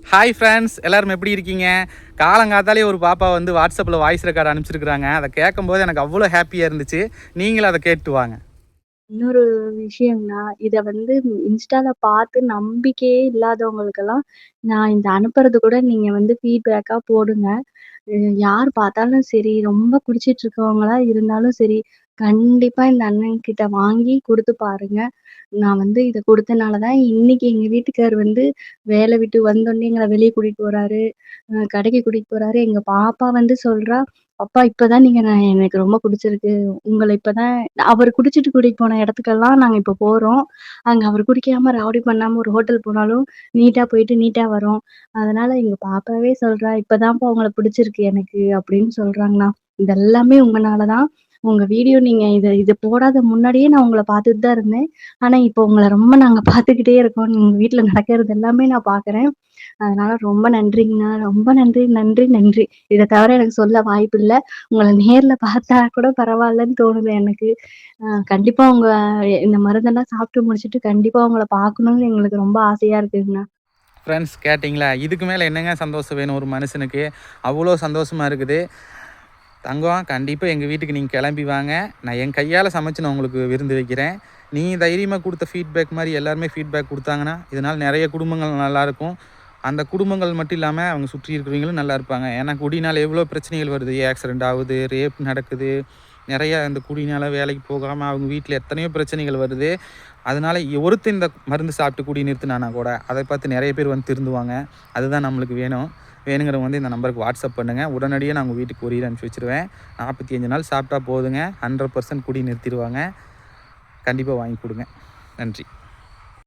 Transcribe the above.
Hi friends, எல்லோரும் எப்படி இருக்கீங்க? காலங்காத்தாலே ஒரு பாப்பா வந்து வாட்ஸ்அப்பில் வாய்ஸ் ரெக்கார்டு அனுப்பிச்சிருக்கிறாங்க. அதை கேட்கும்போது எனக்கு அவ்வளோ ஹாப்பியாக இருந்துச்சு. நீங்களும் அதை கேட்டு வாங்க. இன்னொரு விஷயம்னா, இத இன்ஸ்டால பார்த்து நம்பிக்கையே இல்லாதவங்களுக்கெல்லாம், நான் இந்த அனுப்புறது கூட நீங்க ஃபீட்பேக்கா போடுங்க. அ யார் பார்த்தாலும் சரி, ரொம்ப குடிச்சிட்டு இருக்கவங்களா இருந்தாலும் சரி, கண்டிப்பா இந்த அண்ணன்கிட்ட வாங்கி குடுத்து பாருங்க. நான் இத குடுத்தனால தான் இன்னைக்கு எங்க வீட்டுக்காரர் வேல விட்டு வந்தோனே எங்கள வெளிய கூட்டிட்டு போறாரு. கடைக்கு கூட்டிட்டு போறாரு. எங்க பாப்பா சொல்றா, "அப்பா இப்பதான் எனக்கு ரொம்ப புடிச்சிருக்கு. உங்கள இப்பதான்" அவரு குடிச்சிட்டு கூட்டிட்டு போன இடத்துக்கெல்லாம் நாங்க இப்ப போறோம். அங்க அவரு குடிக்காம, ராவடி பண்ணாம ஒரு ஹோட்டல் போனாலும், நீட்டா போயிட்டு நீட்டா வரோம். அதனால எங்க பாப்பாவே சொல்றா, "இப்பதான்ப்பா உங்கள பிடிச்சிருக்கு எனக்கு" அப்படின்னு சொல்றாங்கண்ணா. இது எல்லாமே உங்கனால தான். உங்க வீடியோ நீங்க இது போடாத முன்னாடியே நான் உங்கள பார்த்துட்டு தான் இருந்தேன். ஆனா, இப்போ உங்கள ரொம்ப நாங்க பார்த்துக்கிட்டே இருக்கோம். உங்க வீட்ல நடக்கிறது எல்லாமே நான் பார்க்குறேன். அதனால ரொம்ப நன்றிங்கண்ணா. ரொம்ப நன்றி, நன்றி, நன்றி. இத தவிர எனக்கு சொல்ல வாய்ப்பில்ல. உங்கள நேர்ல பார்த்தா கூட பரவாயில்லன்னு தோணுது எனக்கு. கண்டிப்பா இந்த மருந்தெல்லாம் சாப்பிட்டு முடிச்சுட்டு கண்டிப்பா உங்கள பார்க்கணும்னு எங்களுக்கு ரொம்ப ஆசையா இருக்குங்கண்ணா. ஃப்ரெண்ட்ஸ், கேட்டிங்களா? இதுக்கு மேலே என்னங்க சந்தோஷம் வேணும் ஒரு மனுஷனுக்கு? அவ்வளோ சந்தோஷமாக இருக்குது. தங்கம், கண்டிப்பாக எங்கள் வீட்டுக்கு நீங்கள் கிளம்பி வாங்க. நான் என் கையால் சமைச்சு நான் உங்களுக்கு விருந்து வைக்கிறேன். நீ தைரியமாக கொடுத்த ஃபீட்பேக் மாதிரி எல்லாருமே ஃபீட்பேக் கொடுத்தாங்கன்னா, இதனால் நிறைய குடும்பங்கள் நல்லாயிருக்கும். அந்த குடும்பங்கள் மட்டும் இல்லாமல் அவங்க சுற்றி இருக்கிறவங்களும் நல்லா இருப்பாங்க. ஏன்னா குடினால் எவ்வளோ பிரச்சனைகள் வருது. ஆக்சிடெண்ட் ஆகுது, ரேப் நடக்குது. நிறையா இந்த குடினால் வேலைக்கு போகாமல் அவங்க வீட்டில் எத்தனையோ பிரச்சனைகள் வருது. அதனால் ஒருத்தர் இந்த மருந்து சாப்பிட்டு குடி நிறுத்தினானா கூட அதை பார்த்து நிறைய பேர் திருந்துவாங்க. அதுதான் நம்மளுக்கு வேணும். வேணுங்கிறவங்க இந்த நம்பருக்கு வாட்ஸ்அப் பண்ணுங்கள். உடனடியாக நான் உங்கள் வீட்டுக்கு கொரியர் அனுப்பிச்சி வச்சுருவேன். 45 நாள் சாப்பிட்டா போதுங்க. 100% குடி நிறுத்திடுவாங்க. கண்டிப்பாக வாங்கி கொடுங்க. நன்றி.